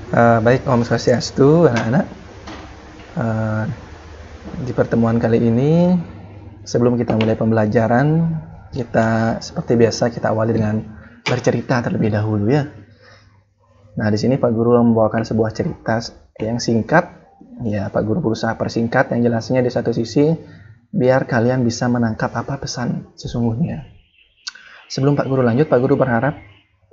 Baik, Om Swastiastu, anak-anak. Eh, di pertemuan kali ini, sebelum kita mulai pembelajaran, kita seperti biasa kita awali dengan bercerita terlebih dahulu ya. Nah, di sini Pak Guru membawakan sebuah cerita yang singkat. Ya, Pak Guru berusaha persingkat yang jelasnya di satu sisi biar kalian bisa menangkap apa pesan sesungguhnya. Sebelum Pak Guru lanjut, Pak Guru berharap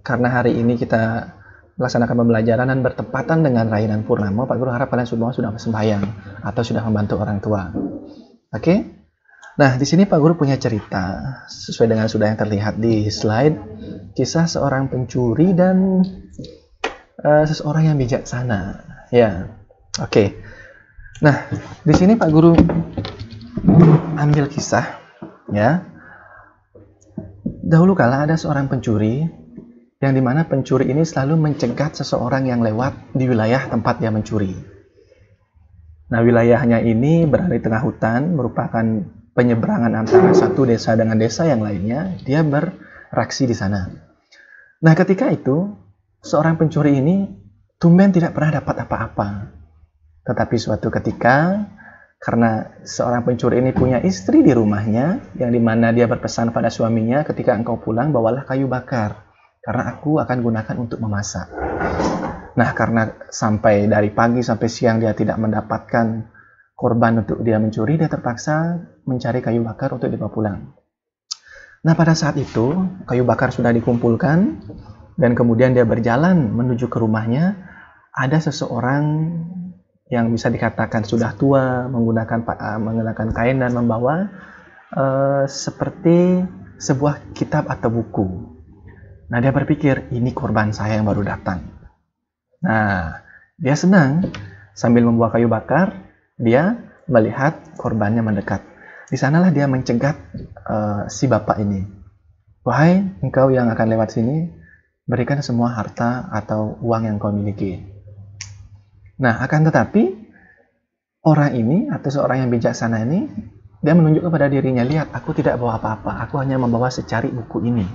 karena hari ini kita melaksanakan pembelajaran dan bertepatan dengan rainan purnama, Pak Guru harap kalian semua sudah sembahyang atau sudah membantu orang tua. Oke? Nah, di sini Pak Guru punya cerita sesuai dengan sudah yang terlihat di slide, kisah seorang pencuri dan seseorang yang bijaksana. Ya. Oke. Nah, di sini Pak Guru ambil kisah ya. Dahulu kala ada seorang pencuri yang dimana pencuri ini selalu mencegat seseorang yang lewat di wilayah tempat dia mencuri. Nah, wilayahnya ini berada di tengah hutan, merupakan penyeberangan antara satu desa dengan desa yang lainnya. Dia beraksi di sana. Nah, ketika itu, seorang pencuri ini tumben tidak pernah dapat apa-apa. Tetapi suatu ketika, karena seorang pencuri ini punya istri di rumahnya, yang dimana dia berpesan pada suaminya, ketika engkau pulang, bawalah kayu bakar. Karena aku akan gunakan untuk memasak. Nah, karena sampai dari pagi sampai siang dia tidak mendapatkan korban untuk dia mencuri, dia terpaksa mencari kayu bakar untuk dibawa pulang. Nah, pada saat itu, kayu bakar sudah dikumpulkan, dan kemudian dia berjalan menuju ke rumahnya. Ada seseorang yang bisa dikatakan sudah tua, menggunakan kain dan membawa seperti sebuah kitab atau buku. Nah, dia berpikir, ini korban saya yang baru datang. Nah, dia senang. Sambil membawa kayu bakar, dia melihat korbannya mendekat. Di sanalah dia mencegat si bapak ini. Wahai engkau yang akan lewat sini, berikan semua harta atau uang yang kau miliki. Nah, akan tetapi, orang ini atau seorang yang bijaksana ini, dia menunjuk kepada dirinya, lihat, aku tidak bawa apa-apa. Aku hanya membawa secari buku ini.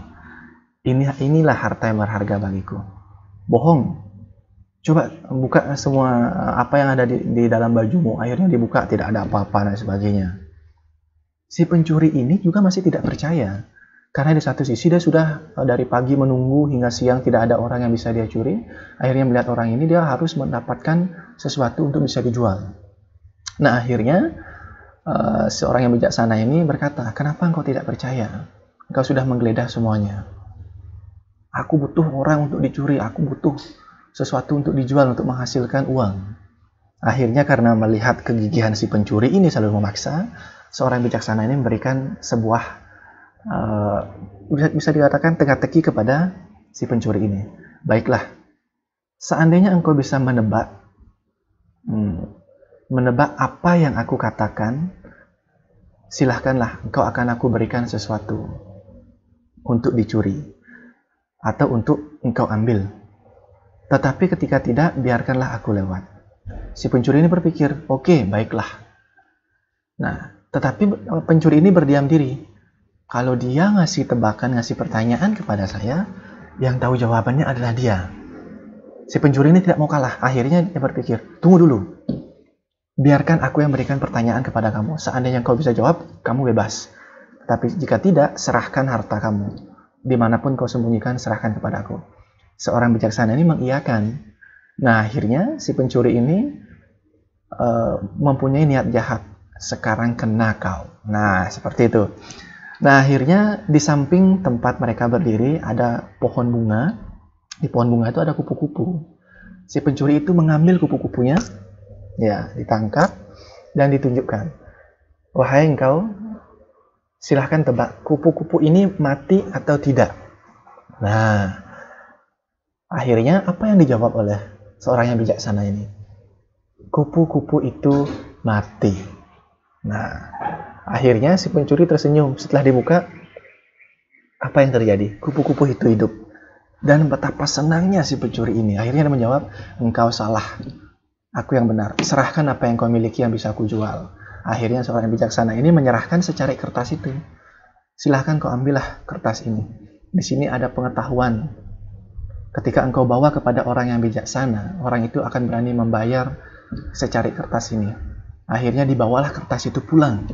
Inilah harta yang berharga bagiku. Bohong. Coba buka semua apa yang ada di dalam bajumu. Akhirnya dibuka, tidak ada apa-apa dan sebagainya. Si pencuri ini juga masih tidak percaya. Karena di satu sisi dia sudah dari pagi menunggu hingga siang tidak ada orang yang bisa dia curi. Akhirnya melihat orang ini, dia harus mendapatkan sesuatu untuk bisa dijual. Nah, akhirnya seorang yang bijaksana ini berkata, kenapa engkau tidak percaya? Engkau sudah menggeledah semuanya. Aku butuh orang untuk dicuri, aku butuh sesuatu untuk dijual untuk menghasilkan uang. Akhirnya karena melihat kegigihan si pencuri ini selalu memaksa, seorang bijaksana ini memberikan sebuah bisa dikatakan teka-teki kepada si pencuri ini. Baiklah, seandainya engkau bisa menebak apa yang aku katakan, silahkanlah, engkau akan aku berikan sesuatu untuk dicuri atau untuk engkau ambil. Tetapi ketika tidak, biarkanlah aku lewat. Si pencuri ini berpikir, oke, baiklah. Nah, tetapi pencuri ini berdiam diri. Kalau dia ngasih tebakan, ngasih pertanyaan kepada saya, yang tahu jawabannya adalah dia. Si pencuri ini tidak mau kalah. Akhirnya dia berpikir, tunggu dulu. Biarkan aku yang berikan pertanyaan kepada kamu. Seandainya kau bisa jawab, kamu bebas. Tapi jika tidak, serahkan harta kamu. Dimanapun kau sembunyikan, serahkan kepadaku. Seorang bijaksana ini mengiyakan. Nah, akhirnya si pencuri ini mempunyai niat jahat. Sekarang kena kau. Nah, seperti itu. Nah, akhirnya di samping tempat mereka berdiri ada pohon bunga. Di pohon bunga itu ada kupu-kupu. Si pencuri itu mengambil kupu-kupunya, ya, ditangkap dan ditunjukkan. Wahai engkau, silahkan tebak, kupu-kupu ini mati atau tidak? Nah, akhirnya apa yang dijawab oleh seorang yang bijaksana ini? Kupu-kupu itu mati. Nah, akhirnya si pencuri tersenyum. Setelah dibuka, apa yang terjadi? Kupu-kupu itu hidup. Dan betapa senangnya si pencuri ini. Akhirnya dia menjawab, engkau salah. Aku yang benar. Serahkan apa yang kau miliki yang bisa aku jual. Akhirnya seorang yang bijaksana ini menyerahkan secari kertas itu. Silahkan kau ambillah kertas ini. Di sini ada pengetahuan Ketika engkau bawa kepada orang yang bijaksana, orang itu akan berani membayar secari kertas ini. Akhirnya dibawalah kertas itu pulang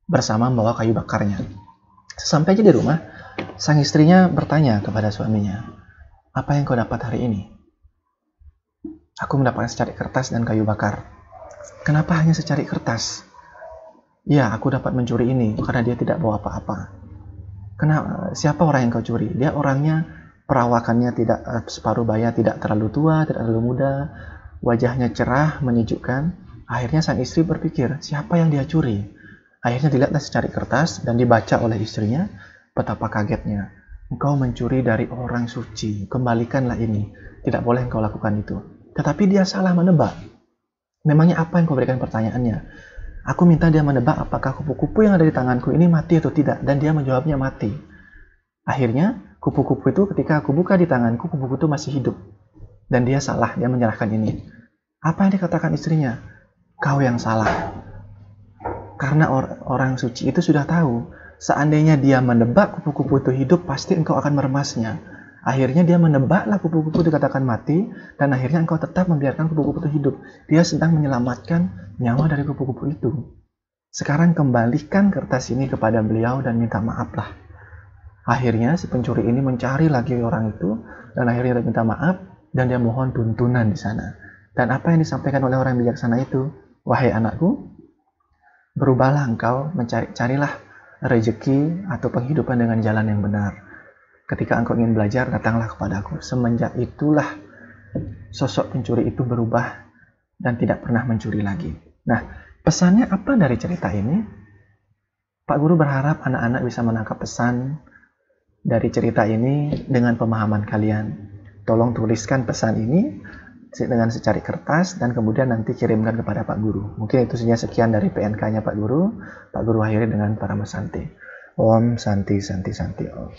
bersama membawa kayu bakarnya. Sesampainya di rumah, sang istrinya bertanya kepada suaminya, "Apa yang kau dapat hari ini?" "Aku mendapatkan secari kertas dan kayu bakar." "Kenapa hanya secari kertas?" "Ya, aku dapat mencuri ini karena dia tidak bawa apa-apa." "Kenapa? Siapa orang yang kau curi?" "Dia orangnya, perawakannya tidak separuh baya, tidak terlalu tua, tidak terlalu muda, wajahnya cerah, menyejukkan." Akhirnya sang istri berpikir, siapa yang dia curi? Akhirnya dilihatlah secari kertas dan dibaca oleh istrinya. Betapa kagetnya. "Engkau mencuri dari orang suci, kembalikanlah ini. Tidak boleh engkau lakukan itu." Tetapi dia salah menebak. Memangnya apa yang kau berikan pertanyaannya? Aku minta dia menebak apakah kupu-kupu yang ada di tanganku ini mati atau tidak, dan dia menjawabnya mati. Akhirnya kupu-kupu itu ketika aku buka di tanganku, kupu-kupu itu masih hidup. Dan dia salah, dia menyerahkan ini. Apa yang dikatakan istrinya? "Kau yang salah." Karena orang suci itu sudah tahu, seandainya dia menebak kupu-kupu itu hidup, pasti engkau akan meremasnya. Akhirnya dia menebaklah kupu-kupu dikatakan mati, dan akhirnya engkau tetap membiarkan kupu-kupu itu hidup. Dia sedang menyelamatkan nyawa dari kupu-kupu itu. Sekarang kembalikan kertas ini kepada beliau dan minta maaflah. Akhirnya si pencuri ini mencari lagi orang itu, dan akhirnya dia minta maaf, dan dia mohon tuntunan di sana. Dan apa yang disampaikan oleh orang bijaksana itu? "Wahai anakku, berubahlah engkau, carilah rezeki atau penghidupan dengan jalan yang benar. Ketika engkau ingin belajar, datanglah kepadaku." Semenjak itulah sosok pencuri itu berubah dan tidak pernah mencuri lagi. Nah, pesannya apa dari cerita ini? Pak Guru berharap anak-anak bisa menangkap pesan dari cerita ini dengan pemahaman kalian. Tolong tuliskan pesan ini dengan secari kertas dan kemudian nanti kirimkan kepada Pak Guru. Mungkin itu saja, sekian dari PNK-nya Pak Guru. Pak Guru akhiri dengan Paramasanti. Om Santi Santi Santi Om.